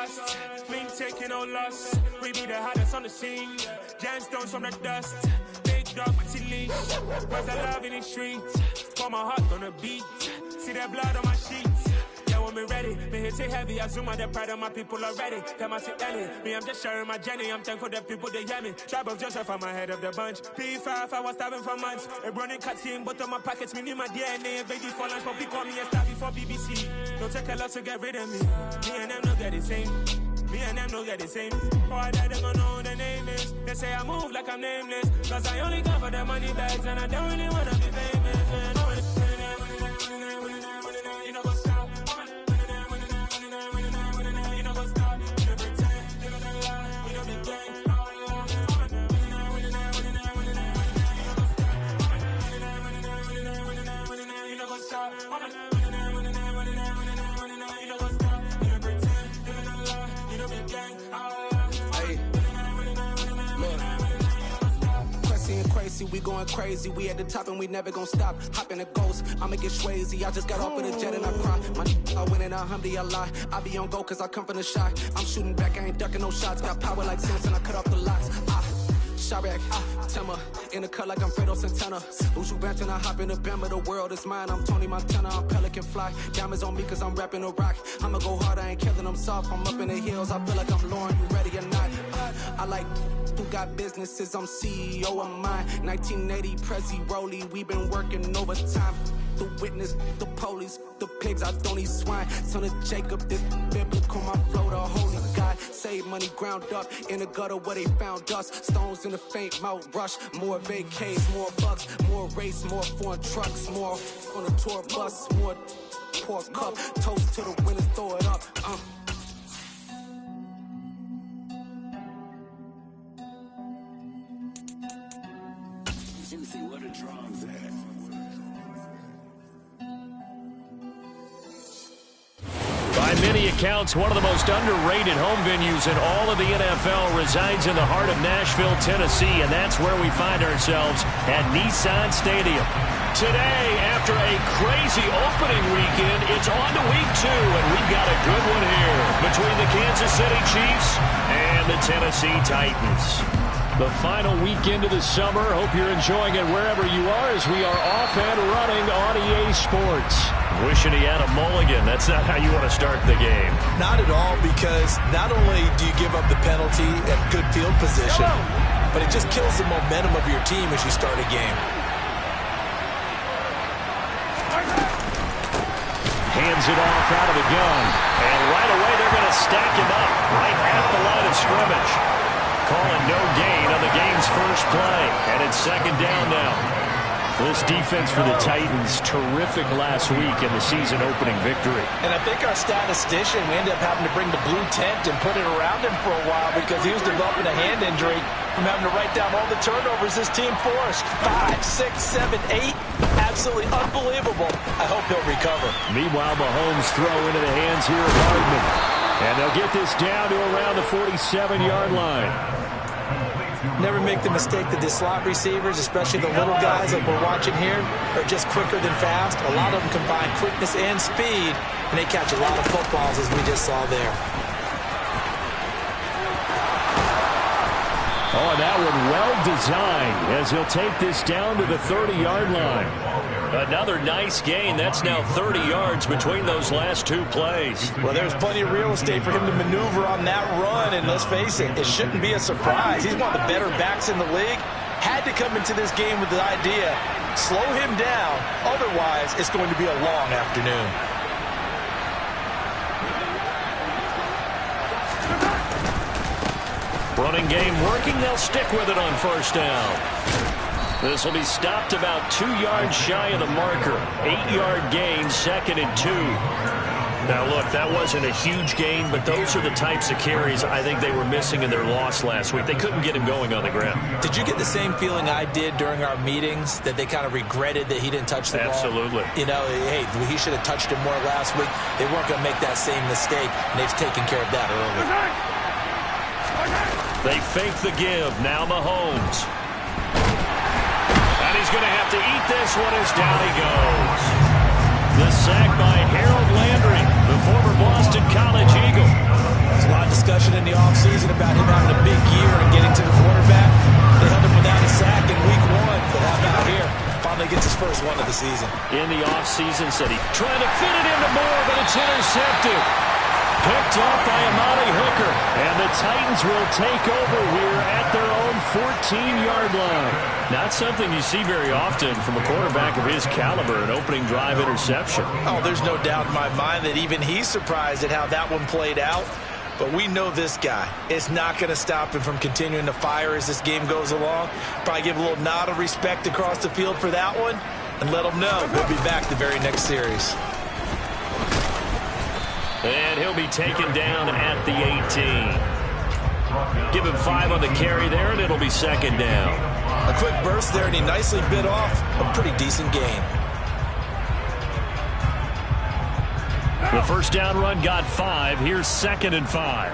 trust. Me taking no loss. We be the hottest on the scene. Gemstones from the dust. Big dog, but she leash. Where's the love in the streets? Pour my heart on the beat. See that blood on my sheets. Yeah, when me ready, me hit it heavy. I zoom out the pride of my people already. Them I see Ellie. Me, I'm just sharing my journey. I'm thankful the people they hear me. Tribe of Joseph, I'm ahead of the bunch. P5, I was starving for months. A running cutscene, but on my pockets, me need my DNA. Baby for lunch, but call me a star before BBC. Don't take a lot to get rid of me. Me and them no get the same. Me and them no get the same. Boy, that they gon' know who the name is. They say I move like I'm nameless. Cause I only come for the money bags. And I don't really wanna be famous, man. You know what's up? You know what's up? You know pretend. You know the lie. You know the gang. You know what's up? We going crazy, we at the top and we never gonna stop. Hop in a ghost, I'ma get swayzy. I just got off of the jet and I cry. My I win in a Humvee, I lie. I be on go cause I come from the shot. I'm shooting back, I ain't ducking no shots. Got power like Samson, I cut off the locks. Shot Timmer, in the cut like I'm Fredo Santana. Who's you benching? I hop in the Bama, the world is mine. I'm Tony Montana, I'm Pelican Fly. Diamonds on me cause I'm rapping a rock. I'ma go hard, I ain't killing them soft. I'm up in the hills, I feel like I'm Lauren, you ready or not? I like who got businesses, I'm CEO of mine. 1980 Prezi Rolly, we been working overtime. The witness, the police, the pigs, I don't eat swine. Son of Jacob, this biblical, my flow, the holy God. Save money ground up in the gutter where they found us. Stones in the faint mouth rush. More vacays, more bucks, more race, more foreign trucks, more on the tour bus, more pour cup. Toast to the winners, throw it up. Juicy, what a drums at. By many accounts, one of the most underrated home venues in all of the NFL resides in the heart of Nashville, Tennessee, and that's where we find ourselves at Nissan Stadium. Today, after a crazy opening weekend, it's on to week 2, and we've got a good one here between the Kansas City Chiefs and the Tennessee Titans. The final weekend of the summer. Hope you're enjoying it wherever you are as we are off and running on EA Sports. Wishing he had a mulligan. That's not how you want to start the game. Not at all, because not only do you give up the penalty and good field position, but it just kills the momentum of your team as you start a game. Hands it off out of the gun. And right away they're going to stack him up right at the line of scrimmage. Calling no gain on the game's first play. And it's second down now. This defense for the Titans, terrific last week in the season opening victory. And I think our statistician, we ended up having to bring the blue tent and put it around him for a while because he was developing a hand injury from having to write down all the turnovers his team forced. 5, 6, 7, 8. Absolutely unbelievable. I hope he'll recover. Meanwhile, Mahomes throw into the hands here of Hardman. And they'll get this down to around the 47-yard line. Never make the mistake that the slot receivers, especially the little guys like we're watching here, are just quicker than fast. A lot of them combine quickness and speed, and they catch a lot of footballs, as we just saw there. Oh, and that one well designed as he'll take this down to the 30-yard line. Another nice gain. That's now 30 yards between those last two plays. Well, there's plenty of real estate for him to maneuver on that run, and let's face it, it shouldn't be a surprise. He's one of the better backs in the league. Had to come into this game with the idea, slow him down, otherwise it's going to be a long afternoon. Running game working. They'll stick with it on first down. This will be stopped about 2 yards shy of the marker. 8-yard gain, second and 2. Now, look, that wasn't a huge gain, but those are the types of carries I think they were missing in their loss last week. They couldn't get him going on the ground. Did you get the same feeling I did during our meetings, that they kind of regretted that he didn't touch the ball? Absolutely. You know, hey, he should have touched him more last week. They weren't going to make that same mistake, and they've taken care of that early. They fake the give. Now Mahomes. And he's going to have to eat this one as down he goes. The sack by Harold Landry, the former Boston College Eagle. There's a lot in the offseason. Said he trying to fit it into Moore, but it's intercepted. Picked up by Amani Hooker. And the Titans will take over here at their own 14-yard line. Not something you see very often from a quarterback of his caliber, an opening drive interception. Oh, there's no doubt in my mind that even he's surprised at how that one played out. But we know this guy. It's not going to stop him from continuing to fire as this game goes along. Probably give a little nod of respect across the field for that one and let him know we'll be back the very next series. And he'll be taken down at the 18. Give him 5 on the carry there, and it'll be second down. A quick burst there, and he nicely bit off a pretty decent gain. The first down run got 5. Here's 2nd and 5.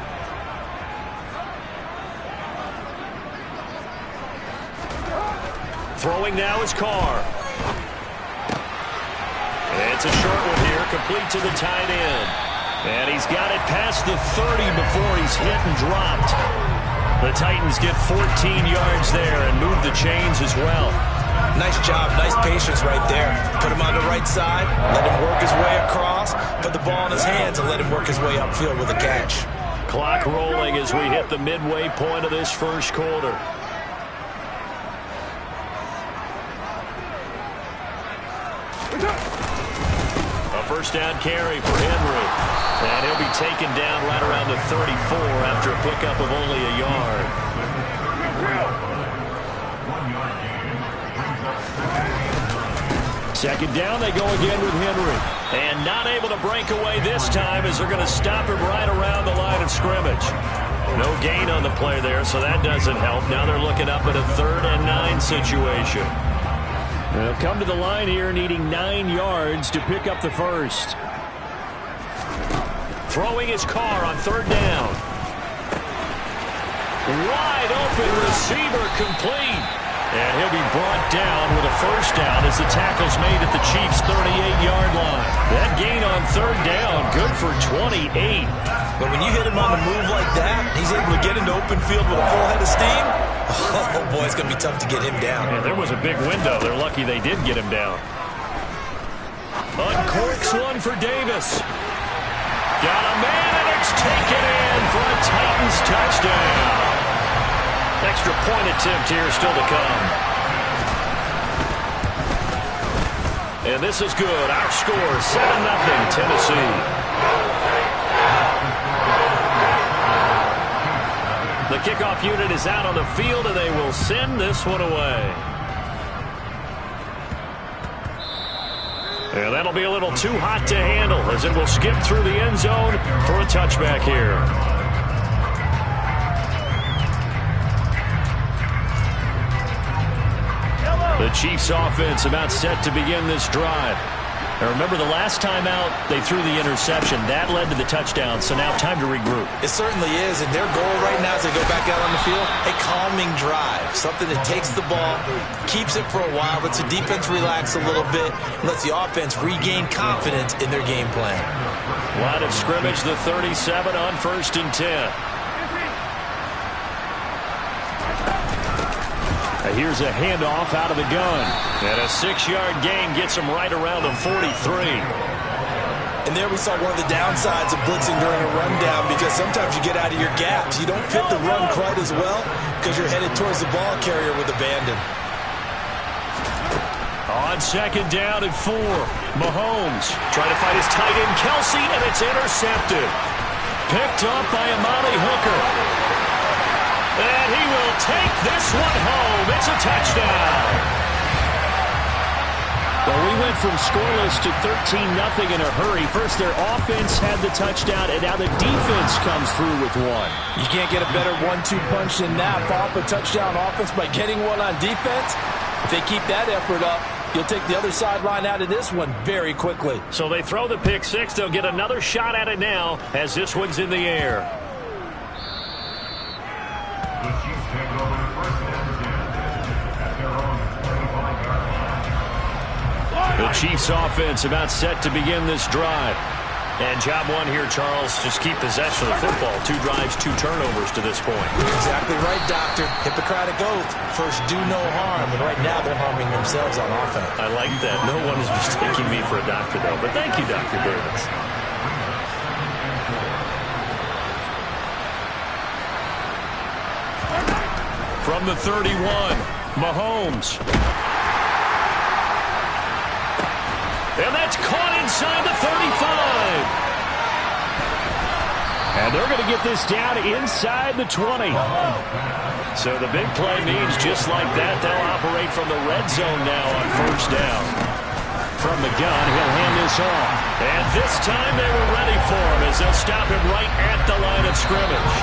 Throwing now is Carr. It's a short one here, complete to the tight end. And he's got it past the 30 before he's hit and dropped. The Titans get 14 yards there and move the chains as well. Nice job, nice patience right there. Put him on the right side, let him work his way across, put the ball in his hands and let him work his way upfield with a catch. Clock rolling as we hit the midway point of this first quarter. A first down carry for Henry. And he'll be taken down right around the 34 after a pickup of only a yard. Second down, they go again with Henry. And not able to break away this time as they're going to stop him right around the line of scrimmage. No gain on the play there, so that doesn't help. Now they're looking up at a 3rd and 9 situation. They'll come to the line here needing 9 yards to pick up the first. Throwing his Carr on 3rd down. Wide open receiver complete. And he'll be brought down with a first down as the tackle's made at the Chiefs' 38-yard line. That gain on 3rd down, good for 28. But when you hit him on the move like that, he's able to get into open field with a full head of steam. Oh, boy, it's going to be tough to get him down. Yeah, there was a big window. They're lucky they did get him down. Uncorks one for Davis. Got a man, and it's taken in for a Titans touchdown. Extra point attempt here still to come. And this is good. Our score, 7-0 Tennessee. The kickoff unit is out on the field, and they will send this one away. And that'll be a little too hot to handle as it will skip through the end zone for a touchback here. The Chiefs offense about set to begin this drive. Now remember, the last time out, they threw the interception. That led to the touchdown, so now time to regroup. It certainly is, and their goal right now as they go back out on the field, a calming drive. Something that takes the ball, keeps it for a while, lets the defense relax a little bit, lets the offense regain confidence in their game plan. Line of scrimmage, the 37 on 1st and 10. Here's a handoff out of the gun. And a 6-yard gain gets him right around the 43. And there we saw one of the downsides of blitzing during a rundown, because sometimes you get out of your gaps. You don't fit the run quite as well because you're headed towards the ball carrier with abandon. On 2nd down and 4. Mahomes trying to find his tight end, Kelsey, and it's intercepted. Picked up by Amani Hooker. And he will take this one home. It's a touchdown. Well, we went from scoreless to 13-0 in a hurry. First, their offense had the touchdown, and now the defense comes through with one. You can't get a better 1-2 punch than that. Pop a touchdown offense by getting one on defense. If they keep that effort up, you'll take the other sideline out of this one very quickly. So they throw the pick six. They'll get another shot at it now as this one's in the air. The Chiefs offense about set to begin this drive. And job one here, Charles, just keep possession of the football. 2 drives, 2 turnovers to this point. Exactly right, Doctor. Hippocratic oath. First, do no harm. And right now, they're harming themselves on offense. I like that. No one is mistaking me for a doctor, though. But thank you, Dr. Davis. From the 31, Mahomes. And that's caught inside the 35. And they're going to get this down inside the 20. So the big play means just like that, they'll operate from the red zone now on first down. From the gun, he'll hand this off. And this time they were ready for him as they'll stop him right at the line of scrimmage.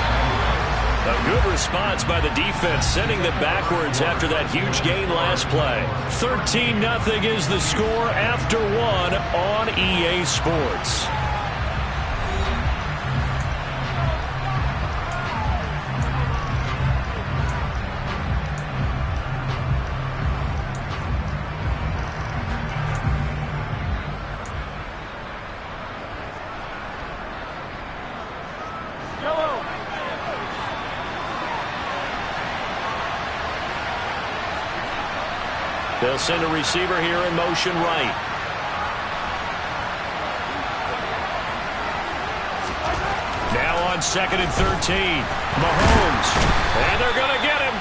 A good response by the defense, sending them backwards after that huge gain last play. 13-0 is the score after 1 on EA Sports. They'll send a receiver here in motion right. Now on 2nd and 13. Mahomes. And they're going to get him.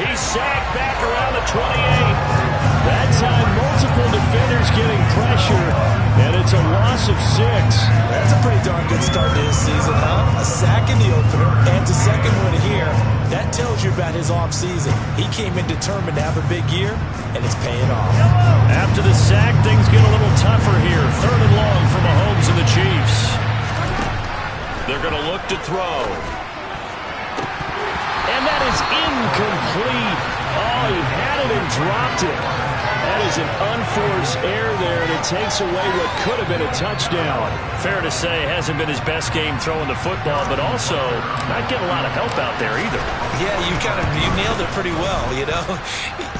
He's sacked back around the 28. That time, multiple defenders getting pressure, and it's a loss of 6. That's a pretty darn good start to his season, huh? A sack in the opener and a second one here. That tells you about his offseason. He came in determined to have a big year, and it's paying off. After the sack, things get a little tougher here. 3rd and long for Mahomes and the Chiefs. They're going to look to throw. And that is incomplete. Oh, he had it and dropped it. That is an unforced error there, and it takes away what could have been a touchdown. Fair to say, hasn't been his best game throwing the football, but also not getting a lot of help out there either. Yeah, you nailed it pretty well, you know.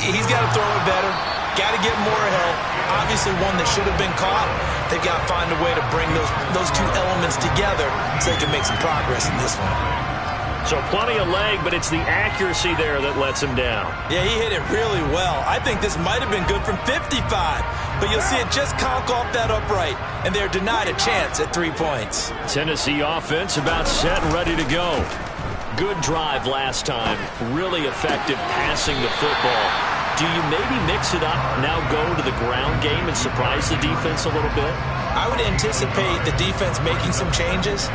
He's got to throw it better. Got to get more help. Obviously one that should have been caught. They've got to find a way to bring those 2 elements together so they can make some progress in this one. So plenty of leg, but it's the accuracy there that lets him down. Yeah, he hit it really well. I think this might have been good from 55. But you'll see it just conk off that upright, and they're denied a chance at 3 points. Tennessee offense about set and ready to go. Good drive last time. Really effective passing the football. Do you maybe mix it up, now go to the ground game and surprise the defense a little bit? I would anticipate the defense making some changes,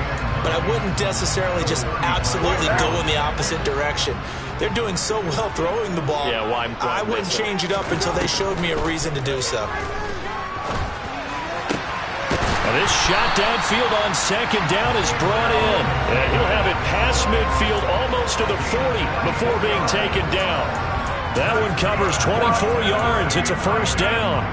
but I wouldn't necessarily just absolutely go in the opposite direction. They're doing so well throwing the ball. Yeah, well, I wouldn't change it up until they showed me a reason to do so. Now this shot downfield on 2nd down is brought in. And he'll have it past midfield almost to the 40 before being taken down. That one covers 24 yards. It's a first down.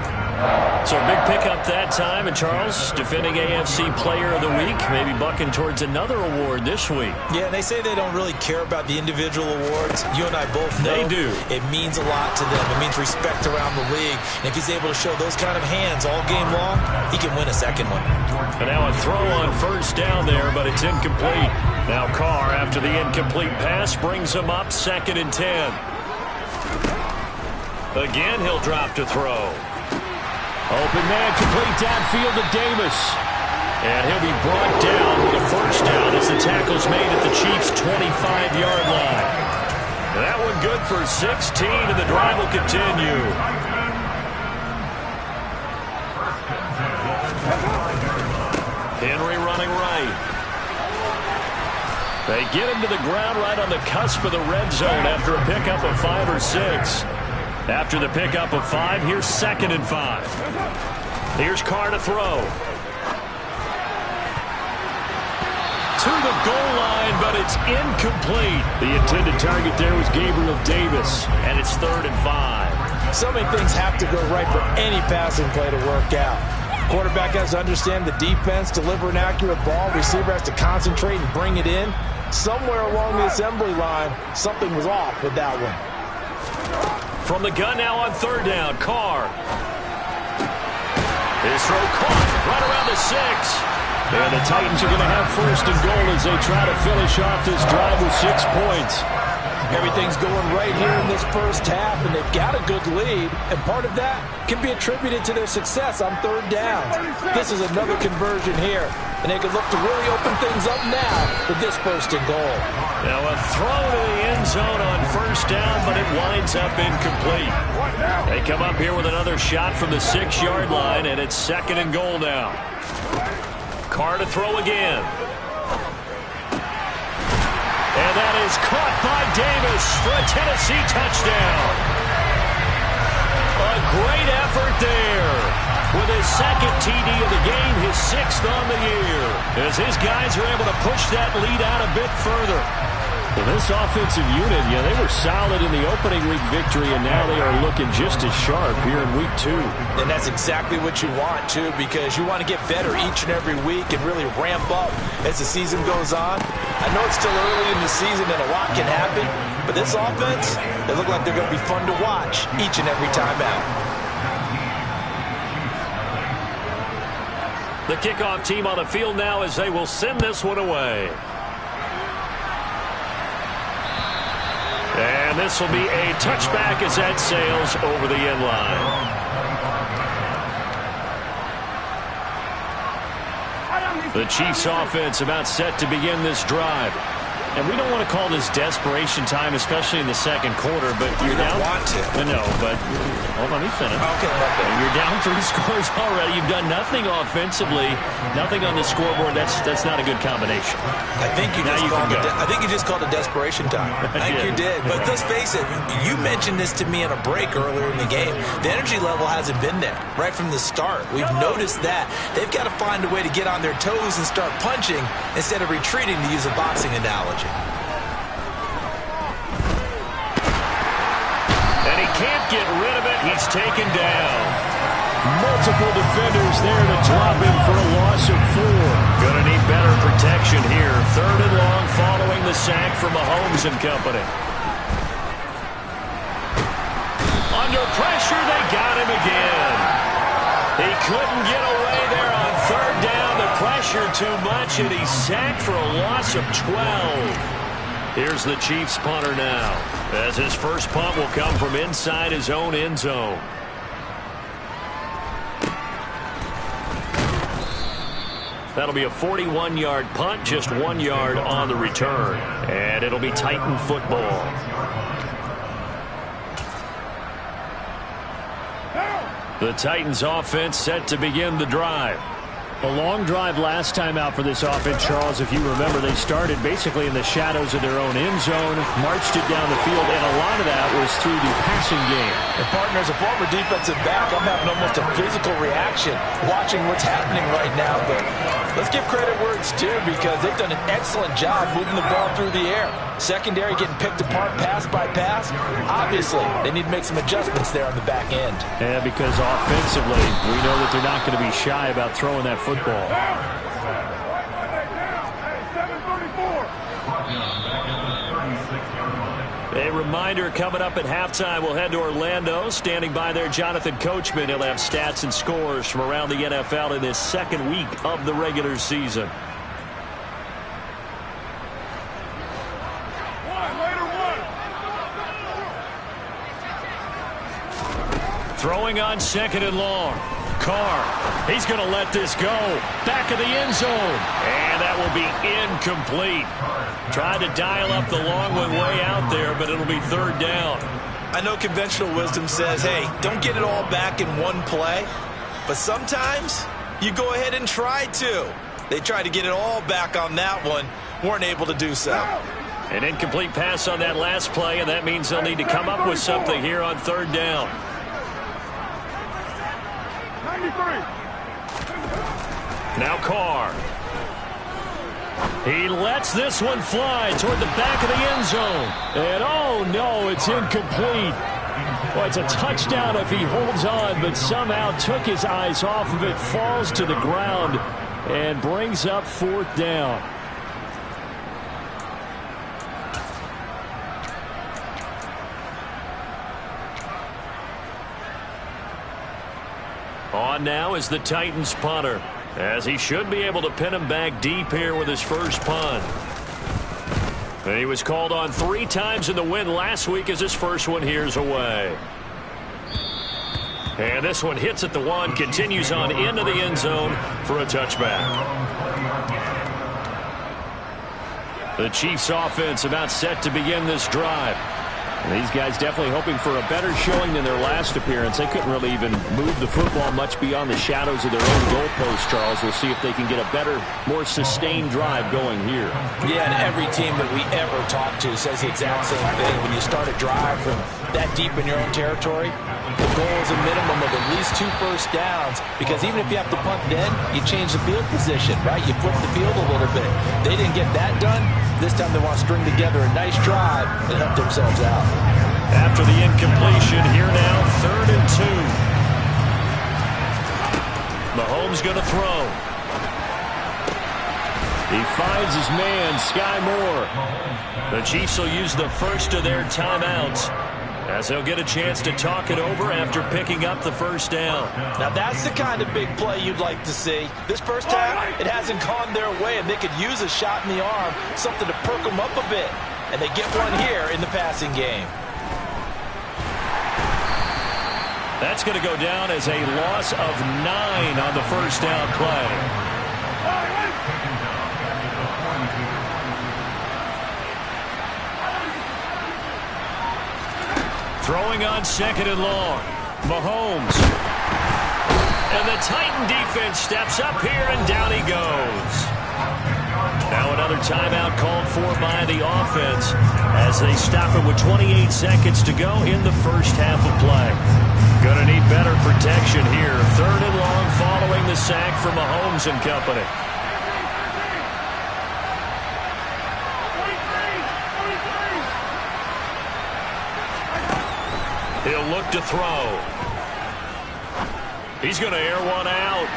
So a big pickup that time. And Charles, defending AFC Player of the Week, maybe bucking towards another award this week. Yeah, they say they don't really care about the individual awards. You and I both know they do. It means a lot to them. It means respect around the league. And if he's able to show those kind of hands all game long, he can win a second one. And now a throw on first down there, but it's incomplete. Now Carr, after the incomplete pass, brings him up 2nd and 10. Again, he'll drop to throw. Open man, complete downfield to Davis. And he'll be brought down with a first down as the tackle's made at the Chiefs' 25-yard line. And that one good for 16, and the drive will continue. Henry running right. They get him to the ground right on the cusp of the red zone after a pickup of 5 or 6. After the pickup of 5, here's 2nd and 5. Here's Carr to throw. To the goal line, but it's incomplete. The intended target there was Gabriel Davis, and it's 3rd and 5. So many things have to go right for any passing play to work out. Quarterback has to understand the defense, deliver an accurate ball. Receiver has to concentrate and bring it in. Somewhere along the assembly line, something was off with that one. From the gun now on 3rd down, Carr. His throw caught right around the 6. And the Titans are going to have first and goal as they try to finish off this drive with 6 points. Everything's going right here in this first half, and they've got a good lead, and part of that can be attributed to their success on third down. This is another conversion here, and they can look to really open things up now with this first and goal. Now a throw to the end zone on first down, but it winds up incomplete. They come up here with another shot from the 6-yard line, and it's second and goal now. Carr to throw again. And that is caught by Davis for a Tennessee touchdown. A great effort there. With his second TD of the game, his 6th on the year. As his guys are able to push that lead out a bit further. Well, this offensive unit, they were solid in the opening week victory, and now they are looking just as sharp here in week 2. And that's exactly what you want, too, because you want to get better each and every week and really ramp up as the season goes on. I know it's still early in the season and a lot can happen, but this offense, they look like they're going to be fun to watch each and every time out. The kickoff team on the field now as they will send this one away. And this will be a touchback as that sails over the end line. The Chiefs offense about set to begin this drive. And we don't want to call this desperation time, especially in the second quarter, but you're down. You don't want to. No, but hold on, let me finish. Okay, you're down 3 scores already. You've done nothing offensively, nothing on the scoreboard. That's not a good combination. I think you just called it desperation time. I think you did. But let's face it, you mentioned this to me on a break earlier in the game. The energy level hasn't been there right from the start. We've noticed that. They've got to find a way to get on their toes and start punching instead of retreating, to use a boxing analogy. And he can't get rid of it. He's taken down. Multiple defenders there to drop him for a loss of 4. Gonna need better protection here. 3rd and long following the sack from Mahomes and company. Under pressure, they got him again. He couldn't get away there on 3rd down. The pressure too much, and he's sacked for a loss of 12. Here's the Chiefs punter now, as his first punt will come from inside his own end zone. That'll be a 41-yard punt, just 1 yard on the return. And it'll be Titan football. The Titans offense set to begin the drive. A long drive last time out for this offense, Charles. If you remember, they started basically in the shadows of their own end zone, marched it down the field, and a lot of that was through the passing game. And partner, as a former defensive back, I'm having almost a physical reaction watching what's happening right now. But let's give credit where it's due, because they've done an excellent job moving the ball through the air. Secondary getting picked apart pass by pass. Obviously, they need to make some adjustments there on the back end. Yeah, because offensively, we know that they're not going to be shy about throwing that football. A reminder coming up at halftime, we'll head to Orlando. Standing by there, Jonathan Coachman. He'll have stats and scores from around the NFL in this second week of the regular season. Throwing on 2nd and long. Carr, he's going to let this go. Back of the end zone. And that will be incomplete. Tried to dial up the long one way out there, but it'll be 3rd down. I know conventional wisdom says, hey, don't get it all back in one play. But sometimes you go ahead and try to. They tried to get it all back on that one. Weren't able to do so. An incomplete pass on that last play, and that means they'll need to come up with something here on 3rd down. Now Carr. He lets this one fly toward the back of the end zone. And oh no, it's incomplete. Well, it's a touchdown if he holds on, but somehow took his eyes off of it, falls to the ground, and brings up 4th down. On now is the Titans punter. as he should be able to pin him back deep here with his first punt. And he was called on 3 times in the win last week as his first one here's away. And this one hits at the 1, continues on into the end zone for a touchback. The Chiefs offense about set to begin this drive. And these guys definitely hoping for a better showing than their last appearance. They couldn't really even move the football much beyond the shadows of their own goalpost, Charles. We'll see if they can get a better, more sustained drive going here. Yeah, and every team that we ever talk to says the exact same thing. When you start a drive from that deep in your own territory, the goal is a minimum of at least 2 first downs, because even if you have to punt then, you change the field position, right? You flip the field a little bit. They didn't get that done. This time they want to string together a nice drive and help themselves out. After the incompletion, here now, 3rd and 2. Mahomes going to throw. He finds his man, Sky Moore. The Chiefs will use the first of their timeouts, as they'll get a chance to talk it over after picking up the first down. Now that's the kind of big play you'd like to see. This first half, it hasn't gone their way, and they could use a shot in the arm, something to perk them up a bit. And they get one here in the passing game. That's going to go down as a loss of 9 on the first down play. Throwing on 2nd and long. Mahomes. And the Titan defense steps up here, and down he goes. Now another timeout called for by the offense as they stop it with 28 seconds to go in the first half of play. Going to need better protection here. 3rd and long following the sack from Mahomes and company. He'll look to throw. He's going to air one out.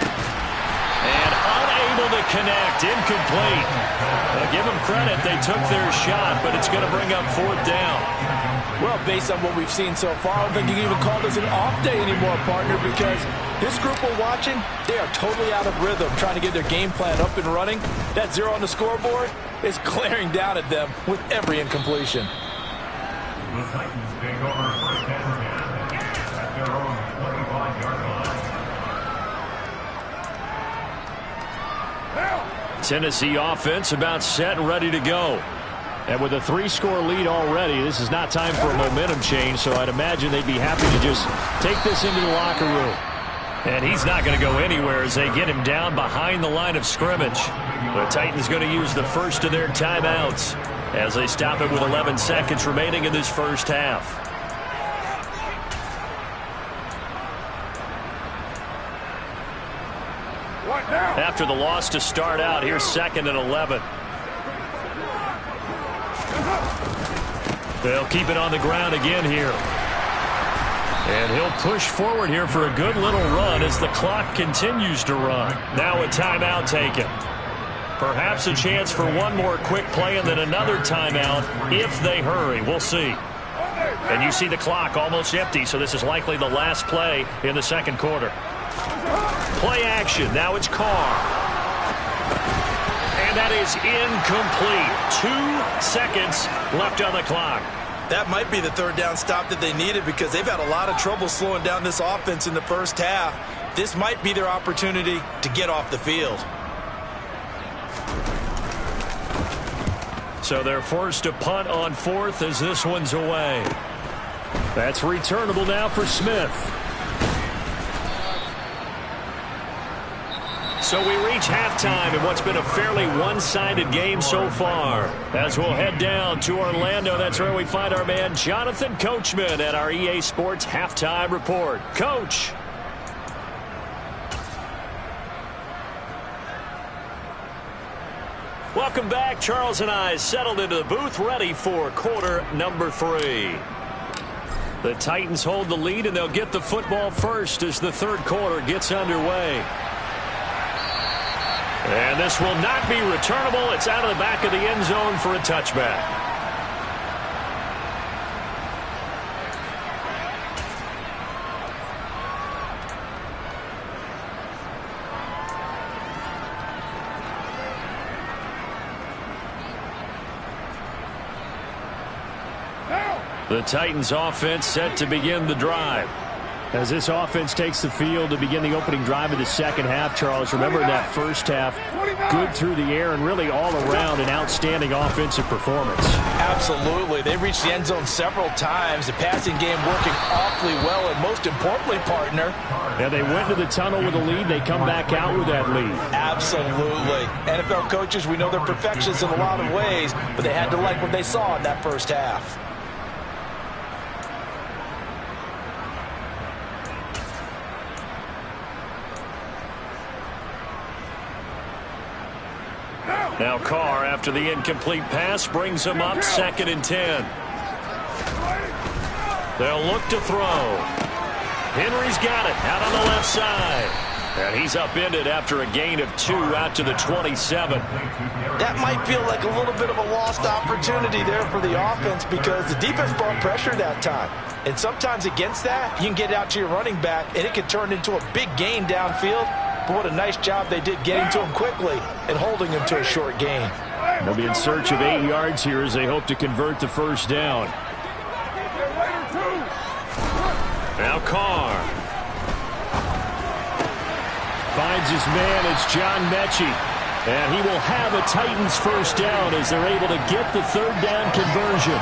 And unable to connect. Incomplete. Give them credit. They took their shot, but it's going to bring up 4th down. Well, based on what we've seen so far, I don't think you can even call this an off day anymore, partner, because this group we're watching, they are totally out of rhythm, trying to get their game plan up and running. That 0 on the scoreboard is glaring down at them with every incompletion. The Titans take over first and 10 at their own 25-yard line. Tennessee offense about set and ready to go. And with a 3-score lead already, this is not time for a momentum change, so I'd imagine they'd be happy to just take this into the locker room. And he's not going to go anywhere as they get him down behind the line of scrimmage. The Titans going to use the first of their timeouts as they stop it with 11 seconds remaining in this first half. After the loss to start out, here's 2nd and 11. They'll keep it on the ground again here. And he'll push forward here for a good little run as the clock continues to run. Now a timeout taken. Perhaps a chance for one more quick play and then another timeout if they hurry. We'll see. And you see the clock almost empty, so this is likely the last play in the second quarter. Play action. Now it's Carr. And that is incomplete. 2 seconds left on the clock. That might be the 3rd down stop that they needed, because they've had a lot of trouble slowing down this offense in the first half. This might be their opportunity to get off the field. So they're forced to punt on 4th as this one's away. That's returnable now for Smith. So we reach halftime in what's been a fairly one-sided game so far. As we'll head down to Orlando, that's where we find our man Jonathan Coachman at our EA Sports Halftime Report. Coach. Welcome back. Charles and I settled into the booth, ready for quarter number 3. The Titans hold the lead, and they'll get the football first as the 3rd quarter gets underway. And this will not be returnable. It's out of the back of the end zone for a touchback. The Titans offense set to begin the drive. As this offense takes the field to begin the opening drive of the second half, Charles, remember in that first half, good through the air and really all around an outstanding offensive performance. Absolutely. They reached the end zone several times. The passing game working awfully well, and most importantly, partner. And they went to the tunnel with a lead. They come back out with that lead. Absolutely. NFL coaches, we know they're perfectionists in a lot of ways, but they had to like what they saw in that first half. Now Carr, after the incomplete pass, brings him up 2nd and 10. They'll look to throw. Henry's got it out on the left side. And he's upended after a gain of 2 out to the 27. That might feel like a little bit of a lost opportunity there for the offense because the defense brought pressure that time. And sometimes against that, you can get out to your running back, and it can turn into a big gain downfield. But what a nice job they did getting to him quickly and holding him to a short gain. They'll be in search of 8 yards here as they hope to convert the first down. Now Carr finds his man. It's John Mechie. And he will have a Titans first down as they're able to get the 3rd down conversion.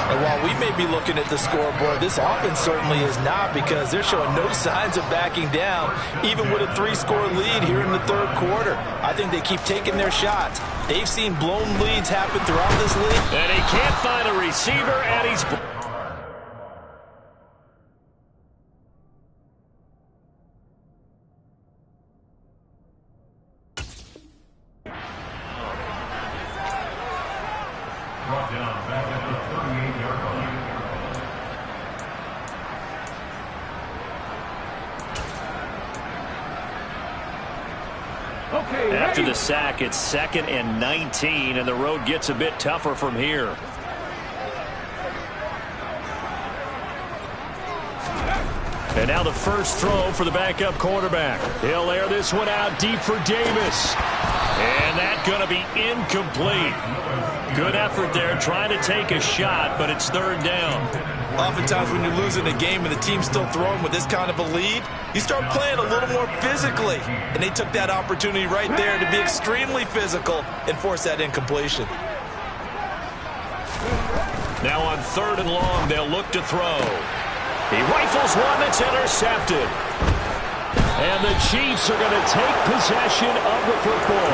And while we may be looking at the scoreboard, this offense certainly is not, because they're showing no signs of backing down, even with a 3-score lead here in the 3rd quarter. I think they keep taking their shots. They've seen blown leads happen throughout this league. And he can't find a receiver, and he's... Brought down back at the 38-yard line. After the sack, it's 2nd and 19, and the road gets a bit tougher from here. And now the first throw for the backup quarterback. He'll air this one out deep for Davis. And that's going to be incomplete. Good effort there trying to take a shot, but it's 3rd down. Oftentimes when you're losing a game and the team's still throwing with this kind of a lead, you start playing a little more physically. And they took that opportunity right there to be extremely physical and force that incompletion. Now on 3rd and long, they'll look to throw. He rifles one that's intercepted. And the Chiefs are going to take possession of the football.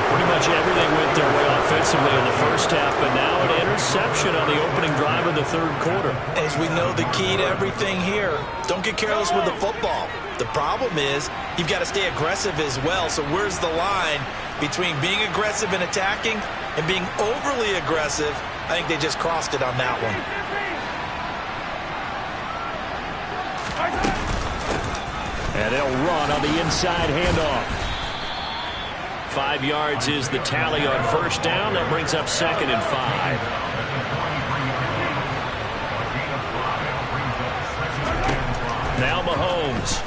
Pretty much everything went their way offensively in the first half, but now an interception on the opening drive of the 3rd quarter. As we know, the key to everything here, don't get careless with the football. The problem is you've got to stay aggressive as well. So where's the line between being aggressive and attacking and being overly aggressive? I think they just crossed it on that one. And they'll run on the inside handoff. 5 yards is the tally on first down. That brings up 2nd and 5. Now Mahomes.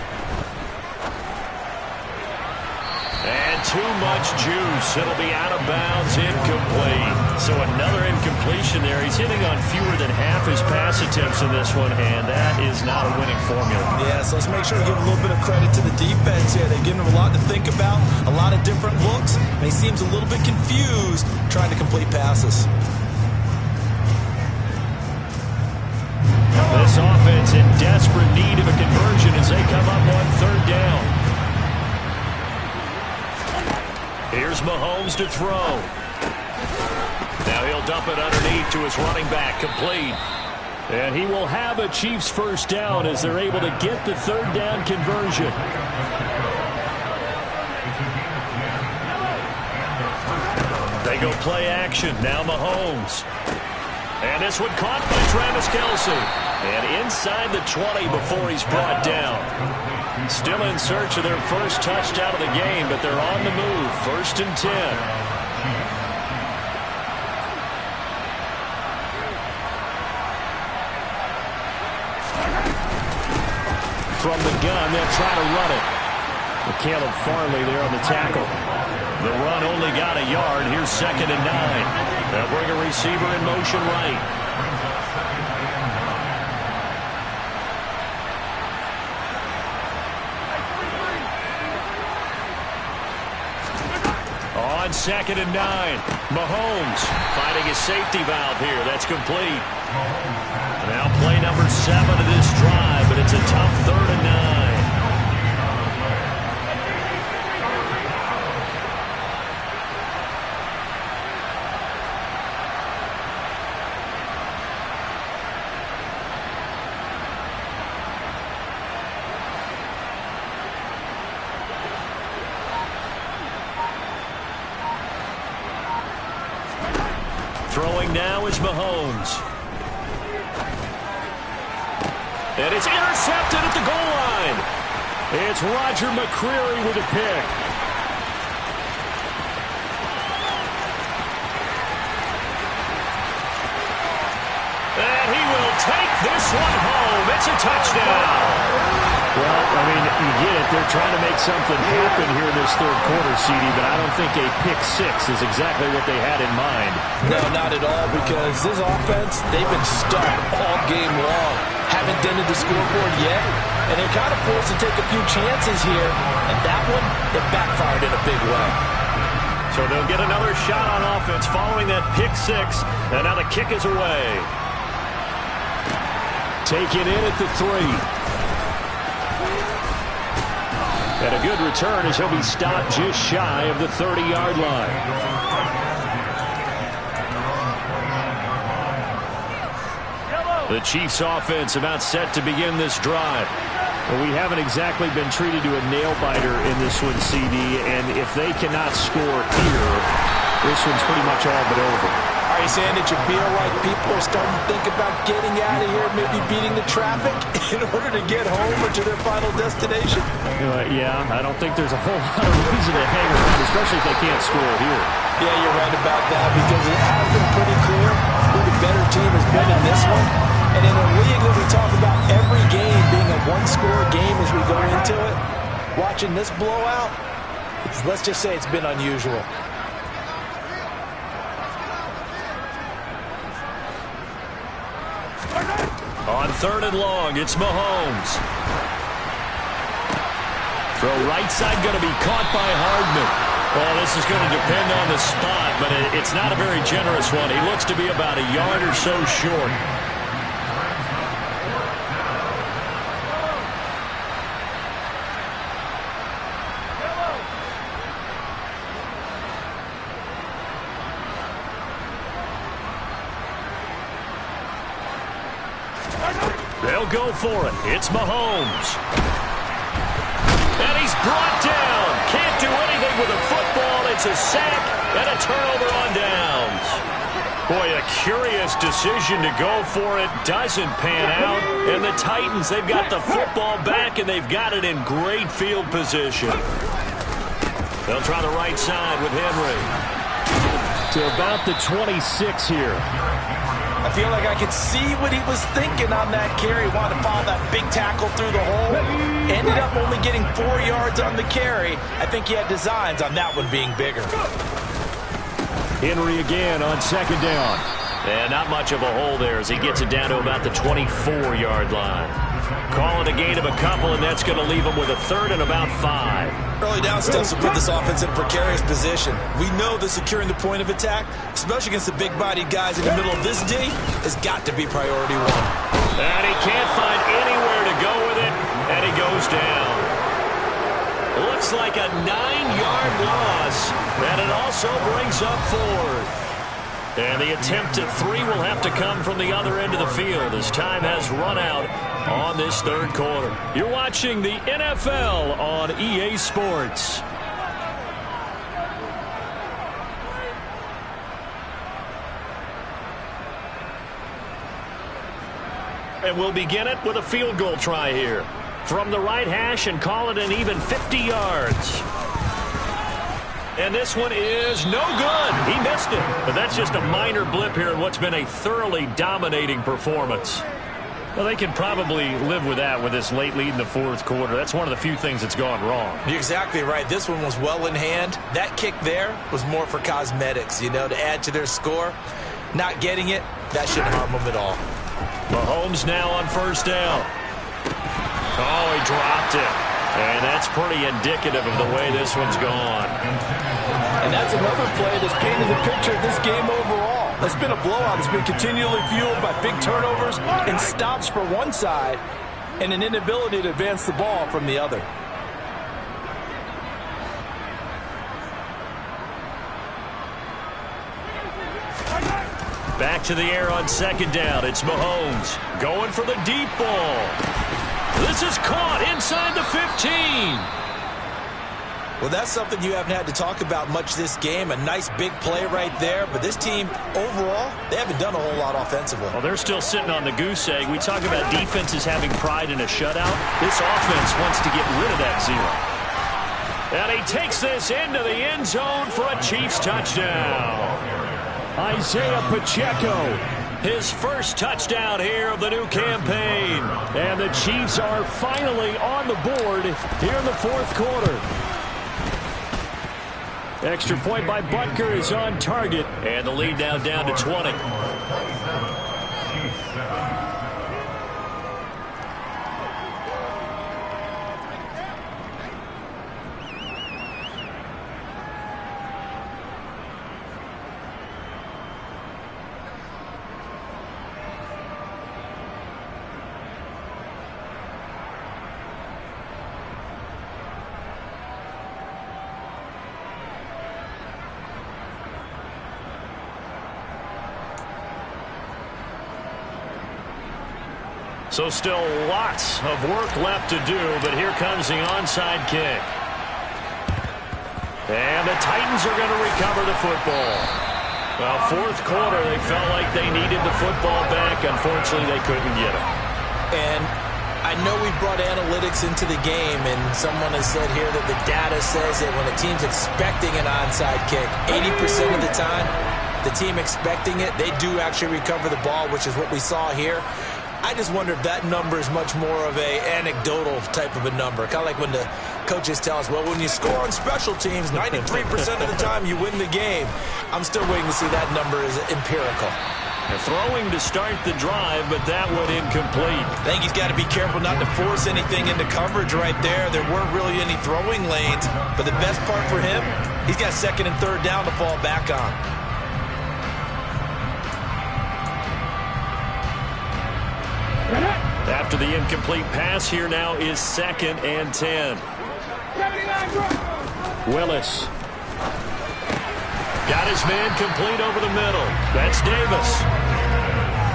And too much juice. It'll be out of bounds, incomplete. So another incompletion there. He's hitting on fewer than half his pass attempts in this one, and that is not a winning formula. Yeah, so let's make sure we give a little bit of credit to the defense here. They've given him a lot to think about, a lot of different looks, and he seems a little bit confused trying to complete passes. This offense in desperate need of a conversion as they come up on 3rd down. Here's Mahomes to throw. Now he'll dump it underneath to his running back, complete. And he will have a Chiefs first down as they're able to get the 3rd down conversion. They go play action. Now Mahomes. And this one caught by Travis Kelce. And inside the 20 before he's brought down. Still in search of their first touchdown of the game, but they're on the move. 1st and 10. From the gun, they'll try to run it. Caleb Farley there on the tackle. The run only got a yard. Here's 2nd and 9. They'll bring a receiver in motion right. on 2nd and 9. Mahomes finding his safety valve here. That's complete. Now play number 7 of this drive, but it's a tough 3rd and 9. Throwing now is Mahomes. And it's intercepted at the goal line. It's Roger McCreary with a pick. And he will take this one home. It's a touchdown. Well, I mean, you get it. They're trying to make something happen here in this 3rd quarter, CD, but I don't think a pick-6 is exactly what they had in mind. No, not at all, because this offense, they've been stuck all game long. Haven't dented the scoreboard yet, and they're kind of forced to take a few chances here, and that one, it backfired in a big way. So they'll get another shot on offense following that pick-6, and now the kick is away. Taken in at the 3. And a good return as he'll be stopped just shy of the 30-yard line. The Chiefs offense about set to begin this drive. Well, we haven't exactly been treated to a nail-biter in this one, CD, and if they cannot score here, this one's pretty much all but over. Are you saying that you feel like people are starting to think about getting out of here, maybe beating the traffic in order to get home or to their final destination? Yeah, I don't think there's a whole lot of reason to hang around, especially if they can't score here. Yeah, you're right about that, because it has been pretty clear who the better team has been in this one. And in a league that we talk about every game being a one-score game as we go into it, watching this blowout, let's just say it's been unusual. On 3rd and long, it's Mahomes. Throw right side going to be caught by Hardman. Well, this is going to depend on the spot, but it's not a very generous one. He looks to be about a yard or so short. They'll go for it. It's Mahomes. And he's brought down. Can't do anything with a football. It's a sack and a turnover on downs. Boy, a curious decision to go for it. Doesn't pan out. And the Titans, they've got the football back, and they've got it in great field position. They'll try the right side with Henry. To about the 26 here. I feel like I could see what he was thinking on that carry. Wanted to follow that big tackle through the hole. Ended up only getting 4 yards on the carry. I think he had designs on that one being bigger. Henry again on 2nd down. And not much of a hole there as he gets it down to about the 24-yard line. Call it a gain of a couple, and that's going to leave him with a 3rd and about 5. Early down steps will put this offense in a precarious position. We know that securing the point of attack, especially against the big-bodied guys in the middle of this D, has got to be priority 1. And he can't find anywhere to go with it, and he goes down. Looks like a 9-yard loss, and it also brings up 4th. And the attempt at 3 will have to come from the other end of the field as time has run out on this 3rd quarter. You're watching the NFL on EA Sports. And we'll begin it with a field goal try here. From the right hash and call it an even 50 yards. And this one is no good. He missed it. But that's just a minor blip here in what's been a thoroughly dominating performance. Well, they can probably live with that with this late lead in the 4th quarter. That's one of the few things that's gone wrong. You're exactly right. This one was well in hand. That kick there was more for cosmetics, you know, to add to their score. Not getting it, that shouldn't harm them at all. Mahomes now on 1st down. Oh, he dropped it. And that's pretty indicative of the way this one's gone. And that's another play that's painted the picture of this game overall. It's been a blowout. It's been continually fueled by big turnovers and stops for one side and an inability to advance the ball from the other. Back to the air on second down. It's Mahomes going for the deep ball. This is caught inside the 15. Well, that's something you haven't had to talk about much this game. A nice big play right there. But this team, overall, they haven't done a whole lot offensively. Well, they're still sitting on the goose egg. We talk about defenses having pride in a shutout. This offense wants to get rid of that zero. And he takes this into the end zone for a Chiefs touchdown. Isaiah Pacheco, his first touchdown here of the new campaign. And the Chiefs are finally on the board here in the fourth quarter. Extra point by Butker is on target. And the lead now down to 20. So still lots of work left to do, but here comes the onside kick. And the Titans are going to recover the football. Well, fourth quarter, they felt like they needed the football back. Unfortunately, they couldn't get it. And I know we brought analytics into the game, and someone has said here that the data says that when a team's expecting an onside kick, 80% of the time, the team expecting it, they do actually recover the ball, which is what we saw here. I just wonder if that number is much more of a anecdotal type of a number. Kind of like when the coaches tell us, well, when you score on special teams, 93% of the time you win the game. I'm still waiting to see that number is empirical. They're throwing to start the drive, but that one incomplete. I think he's got to be careful not to force anything into coverage right there. There weren't really any throwing lanes, but the best part for him, he's got second and third down to fall back on. After the incomplete pass, here now is 2nd and 10. Willis. Got his man complete over the middle. That's Davis.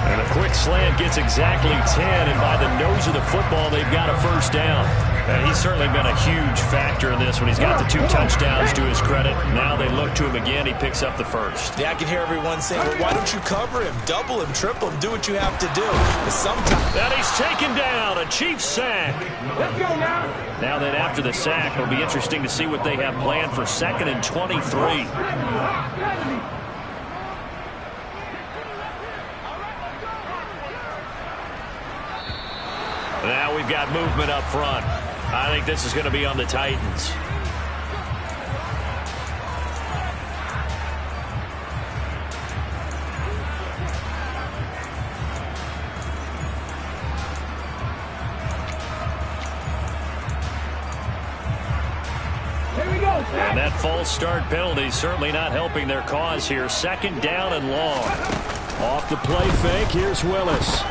And a quick slant gets exactly 10, and by the nose of the football, they've got a first down. And he's certainly been a huge factor in this when he's got the 2 touchdowns to his credit. Now they look to him again. He picks up the first. Yeah, I can hear everyone saying, well, why don't you cover him, double him, triple him, do what you have to do. But sometimes... And he's taken down, a Chiefs sack. Let's go now. Now then, after the sack, it'll be interesting to see what they have planned for 2nd and 23. Now we've got movement up front. I think this is going to be on the Titans. Here we go. And that false start penalty is certainly not helping their cause here. 2nd down and long. Off the play fake, here's Willis.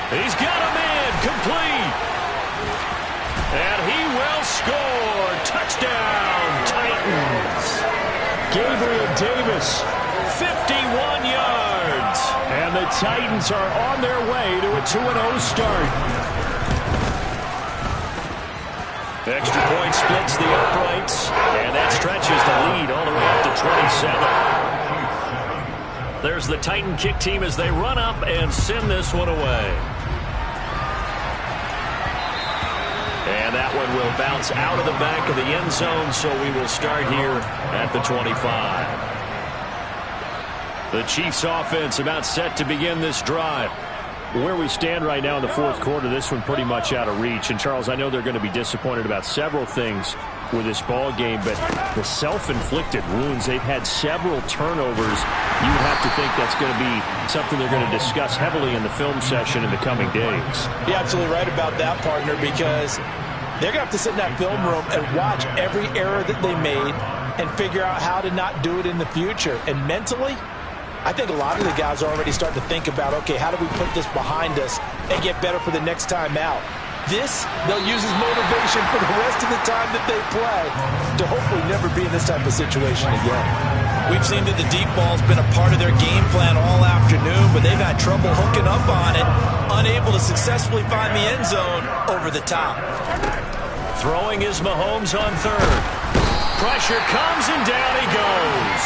He's got a man complete. And he will score. Touchdown, Titans. Gabriel Davis, 51 yards. And the Titans are on their way to a 2-0 start. Extra point splits the uprights. And that stretches the lead all the way up to 27. There's the Titan kick team as they run up and send this one away. And that one will bounce out of the back of the end zone, so we will start here at the 25. The Chiefs offense about set to begin this drive. Where we stand right now in the fourth quarter, this one pretty much out of reach. And, Charles, I know they're going to be disappointed about several things. with this ball game, but the self-inflicted wounds, they've had several turnovers. You would have to think that's going to be something they're going to discuss heavily in the film session in the coming days. You're absolutely right about that, partner, because they're going to have to sit in that film room and watch every error that they made and figure out how to not do it in the future. And mentally, I think a lot of the guys are already starting to think about, okay, how do we put this behind us and get better for the next time out? This, they'll use as motivation for the rest of the time that they play to hopefully never be in this type of situation again. We've seen that the deep ball's been a part of their game plan all afternoon, but they've had trouble hooking up on it, unable to successfully find the end zone over the top. Throwing is Mahomes on third. Pressure comes and down he goes.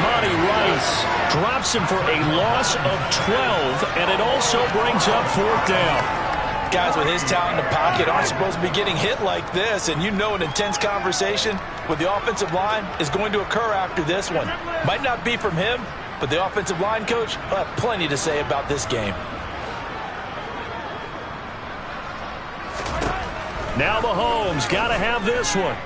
Monty Rice drops him for a loss of 12, and it also brings up fourth down. Guys with his talent in the pocket aren't supposed to be getting hit like this, and you know an intense conversation with the offensive line is going to occur after this one. Might not be from him, but the offensive line coach will have plenty to say about this game. Now Mahomes got to have this one.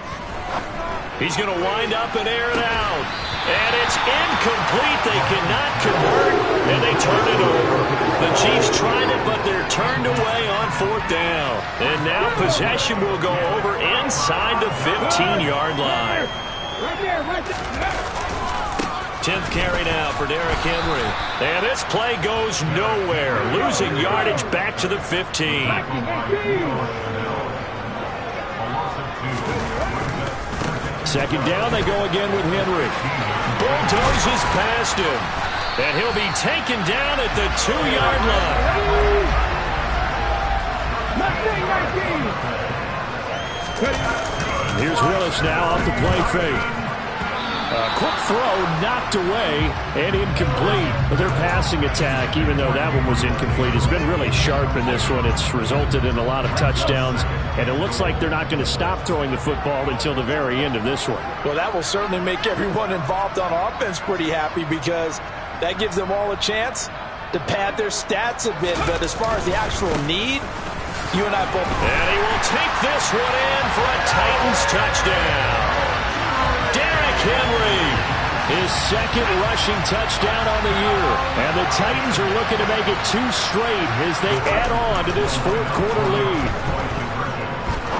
He's going to wind up and air it out. And it's incomplete. They cannot convert, and they turn it over. The Chiefs tried it, but they're turned away on fourth down. And now possession will go over inside the 15-yard line. 10th carry now for Derrick Henry. And this play goes nowhere, losing yardage back to the 15. Second down, they go again with Henry. Bulldozes past him. And he'll be taken down at the 2-yard line. Here's Willis now off the play fake. Quick throw knocked away and incomplete. But their passing attack, even though that one was incomplete, has been really sharp in this one. It's resulted in a lot of touchdowns, and it looks like they're not going to stop throwing the football until the very end of this one. Well, that will certainly make everyone involved on offense pretty happy, because that gives them all a chance to pad their stats a bit. But as far as the actual need, you and I both... And he will take this one in for a Titans touchdown. Derrick Henry, his second rushing touchdown on the year. And the Titans are looking to make it 2 straight as they add on to this fourth quarter lead.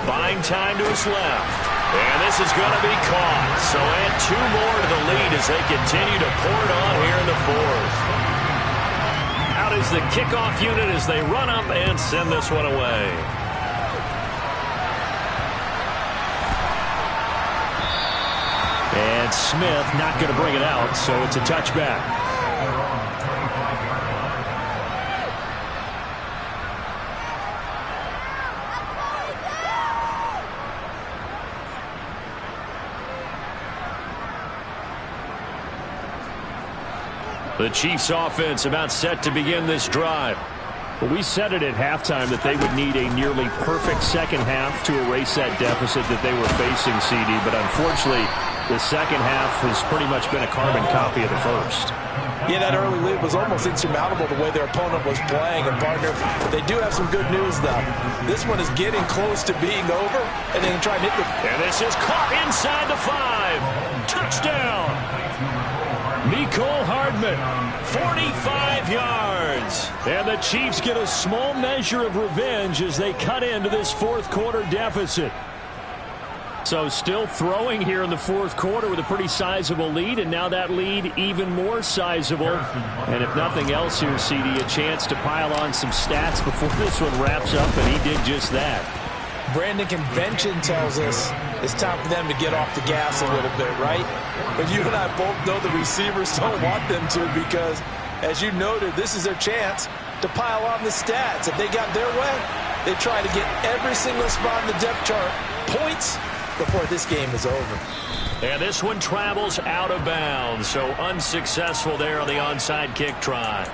Buying time to his left. And this is going to be caught. So add 2 more to the lead as they continue to pour it on here in the fourth. Out is the kickoff unit as they run up and send this one away. And Smith not going to bring it out, so it's a touchback. The Chiefs offense about set to begin this drive. Well, we said it at halftime that they would need a nearly perfect second half to erase that deficit that they were facing, CD, but unfortunately the second half has pretty much been a carbon copy of the first. Yeah, that early lead was almost insurmountable the way their opponent was playing. And, partner, they do have some good news, though. This one is getting close to being over, and they can try and hit the... And this is caught inside the 5. Touchdown! Mecole Hardman, 45 yards. And the Chiefs get a small measure of revenge as they cut into this fourth quarter deficit. So still throwing here in the fourth quarter with a pretty sizable lead, and now that lead even more sizable. And if nothing else here, CD, a chance to pile on some stats before this one wraps up, and he did just that. Brandon, convention tells us it's time for them to get off the gas a little bit, right? But you and I both know the receivers don't want them to, because, as you noted, this is their chance to pile on the stats. If they got their way, they try to get every single spot in the depth chart points before this game is over. And this one travels out of bounds, so unsuccessful there on the onside kick try.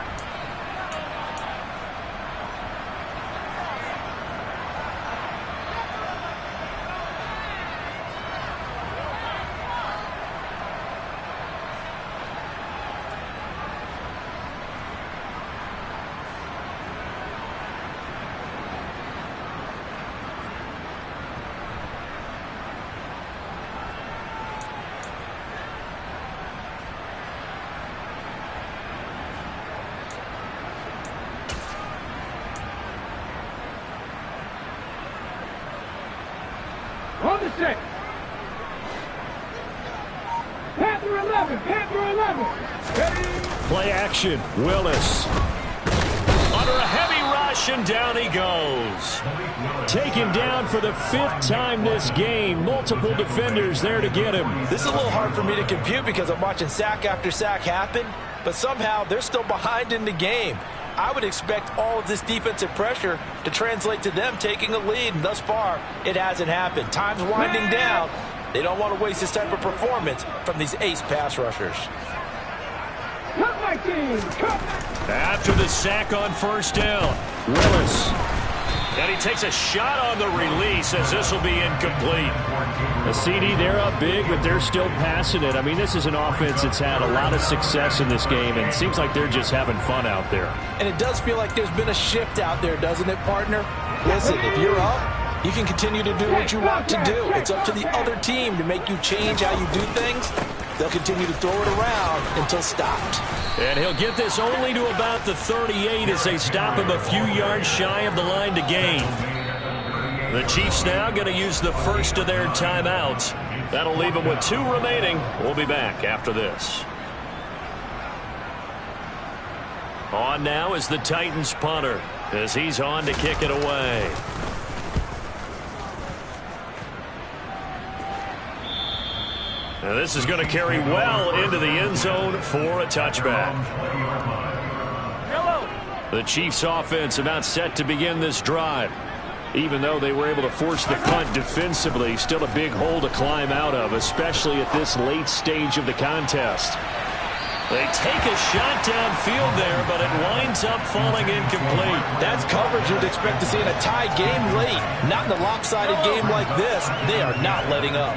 On the check. Panther 11. Panther 11. Play action. Willis. Under a heavy rush, and down he goes. Taken down for the 5th time this game. Multiple defenders there to get him. This is a little hard for me to compute because I'm watching sack after sack happen, but somehow they're still behind in the game. I would expect all of this defensive pressure to translate to them taking a lead, and thus far, it hasn't happened. Time's winding down. They don't want to waste this type of performance from these ace pass rushers. Cut my team. Cut. After the sack on first down, Willis. And he takes a shot on the release as this will be incomplete. A CD, they're up big, but they're still passing it. I mean, this is an offense that's had a lot of success in this game, and it seems like they're just having fun out there. And it does feel like there's been a shift out there, doesn't it, partner? Listen, if you're up, you can continue to do what you want to do. It's up to the other team to make you change how you do things. They'll continue to throw it around until stopped. And he'll get this only to about the 38 as they stop him a few yards shy of the line to gain. The Chiefs now going to use the first of their timeouts. That'll leave them with 2 remaining. We'll be back after this. On now is the Titans punter as he's on to kick it away. Now this is going to carry well into the end zone for a touchback. The Chiefs offense about set to begin this drive. Even though they were able to force the punt defensively, still a big hole to climb out of, especially at this late stage of the contest. They take a shot downfield there, but it winds up falling incomplete. That's coverage you'd expect to see in a tie game late. Not in a lopsided game like this. They are not letting up.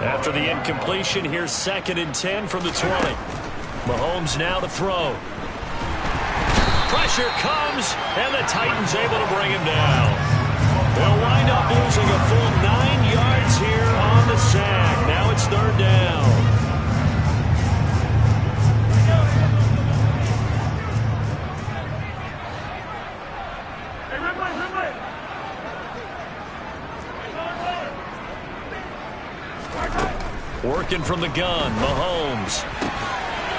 After the incompletion, here's 2nd and 10 from the 20. Mahomes now to throw. Pressure comes, and the Titans able to bring him down. They'll wind up losing a full 9 yards here on the sack. Now it's 3rd down. Working from the gun, Mahomes.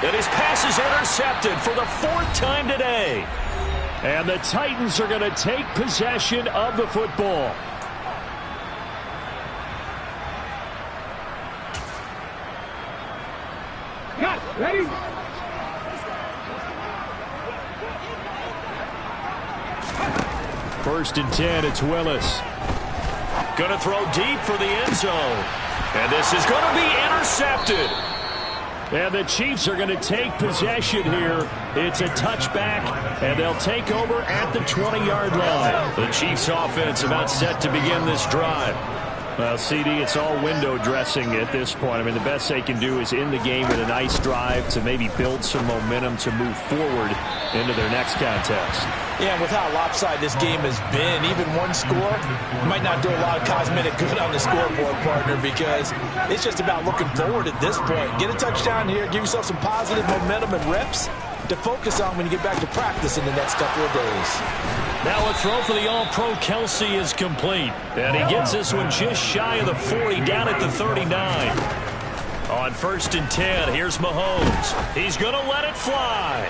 And his pass is intercepted for the 4th time today. And the Titans are going to take possession of the football. Cut. Ready. First and 10, it's Willis. Going to throw deep for the end zone. And this is going to be intercepted. And the Chiefs are going to take possession here. It's a touchback, and they'll take over at the 20-yard line. The Chiefs offense about set to begin this drive. Well, CD, it's all window dressing at this point. I mean, the best they can do is end the game with a nice drive to maybe build some momentum to move forward into their next contest. Yeah, with how lopsided this game has been, even one score might not do a lot of cosmetic good on the scoreboard, partner, because it's just about looking forward at this point. Get a touchdown here, give yourself some positive momentum and reps to focus on when you get back to practice in the next couple of days. Now a throw for the All-Pro Kelsey is complete. And he gets this one just shy of the 40, down at the 39. On 1st and 10, here's Mahomes. He's going to let it fly.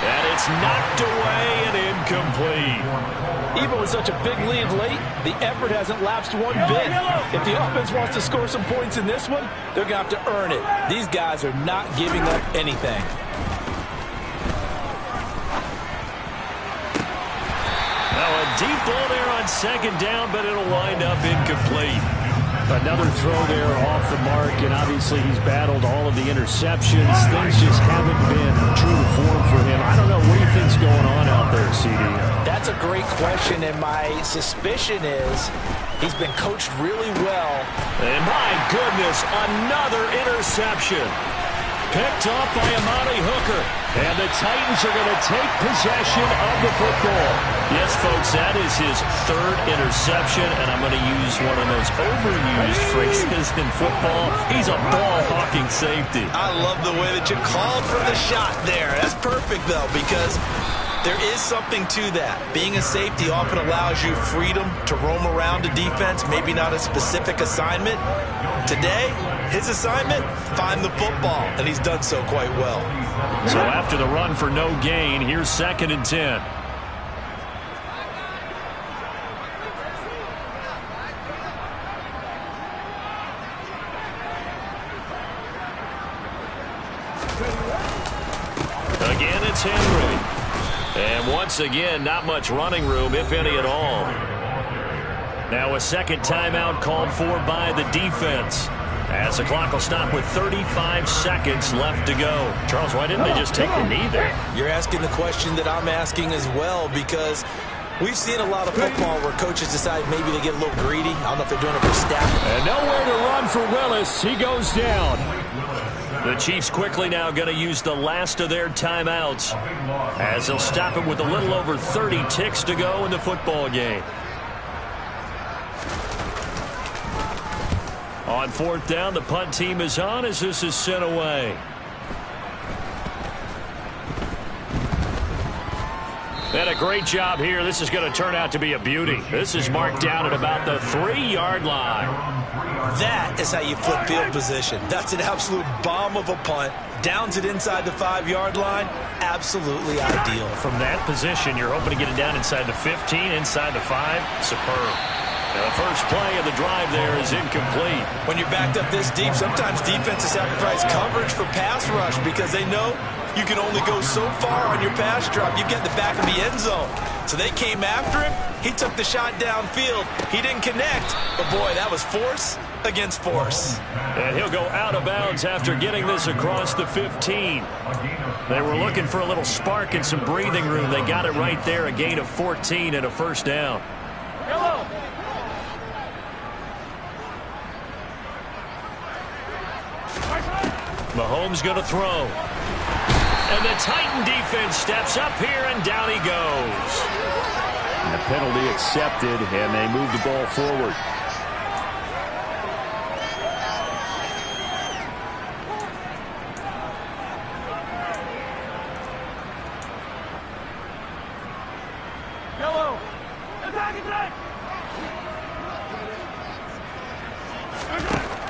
And it's knocked away and incomplete. Even with such a big lead late, the effort hasn't lapsed one bit. If the offense wants to score some points in this one, they're going to have to earn it. These guys are not giving up anything. Now a deep ball there on 2nd down, but it'll wind up incomplete. Another throw there off the mark, and obviously he's battled all of the interceptions. Things just haven't been true to form for him. I don't know what you think's going on out there, CD. That's a great question, and my suspicion is he's been coached really well. And my goodness, another interception. Picked off by Amani Hooker. And the Titans are going to take possession of the football. Yes, folks, that is his 3rd interception, and I'm going to use one of those overused phrases in football. He's a ball-hawking safety. I love the way that you called for the shot there. That's perfect, though, because There is something to that. Being a safety often allows you freedom to roam around a defense, maybe not a specific assignment. Today, his assignment, find the football, and he's done so quite well. So after the run for no gain, here's 2nd and 10. Again, it's Henry. And once again, not much running room, if any at all. Now a second timeout called for by the defense, as the clock will stop with 35 seconds left to go. Charles, why didn't they just take the knee there? You're asking the question that I'm asking as well, because we've seen a lot of football where coaches decide maybe they get a little greedy. I don't know if they're doing it for staff. And nowhere to run for Willis. He goes down. The Chiefs quickly now going to use the last of their timeouts, as they'll stop it with a little over 30 ticks to go in the football game. On 4th down, the punt team is on as this is sent away. And a great job here. This is going to turn out to be a beauty. This is marked down at about the 3-yard line. That is how you flip field position. That's an absolute bomb of a punt. Downs it inside the 5-yard line. Absolutely ideal. From that position, you're hoping to get it down inside the 15, inside the 5. Superb. Now the first play of the drive there is incomplete. When you're backed up this deep, sometimes defenses sacrifice coverage for pass rush because they know you can only go so far on your pass drop. You get in the back of the end zone. So they came after him. He took the shot downfield. He didn't connect. But, boy, that was force against force. And he'll go out of bounds after getting this across the 15. They were looking for a little spark and some breathing room. They got it right there, a gain of 14 and a first down. Mello. Mahomes going to throw. And the Titan defense steps up here, and down he goes. And the penalty accepted, and they move the ball forward. Mello. Attack.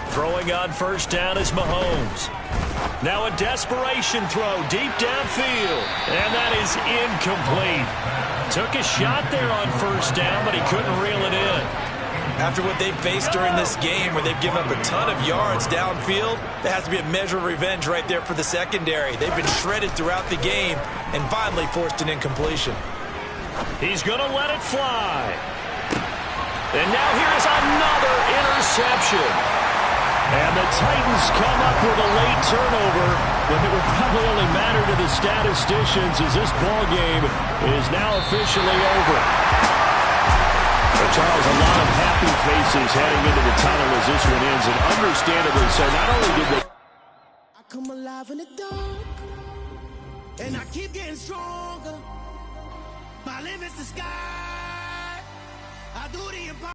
Throwing on first down is Mahomes. Now a desperation throw deep downfield. And that is incomplete. Took a shot there on first down, but he couldn't reel it in. After what they've faced during this game, where they've given up a ton of yards downfield, there has to be a measure of revenge right there for the secondary. They've been shredded throughout the game and finally forced an incompletion. He's going to let it fly. And now here's another interception. And the Titans come up with a late turnover, but it will probably only matter to the statisticians as this ball game is now officially over. But Charles, a lot of happy faces heading into the tunnel as this one ends, and understandably so. Not only did they... I come alive in the dark, and I keep getting stronger. My limit's the sky.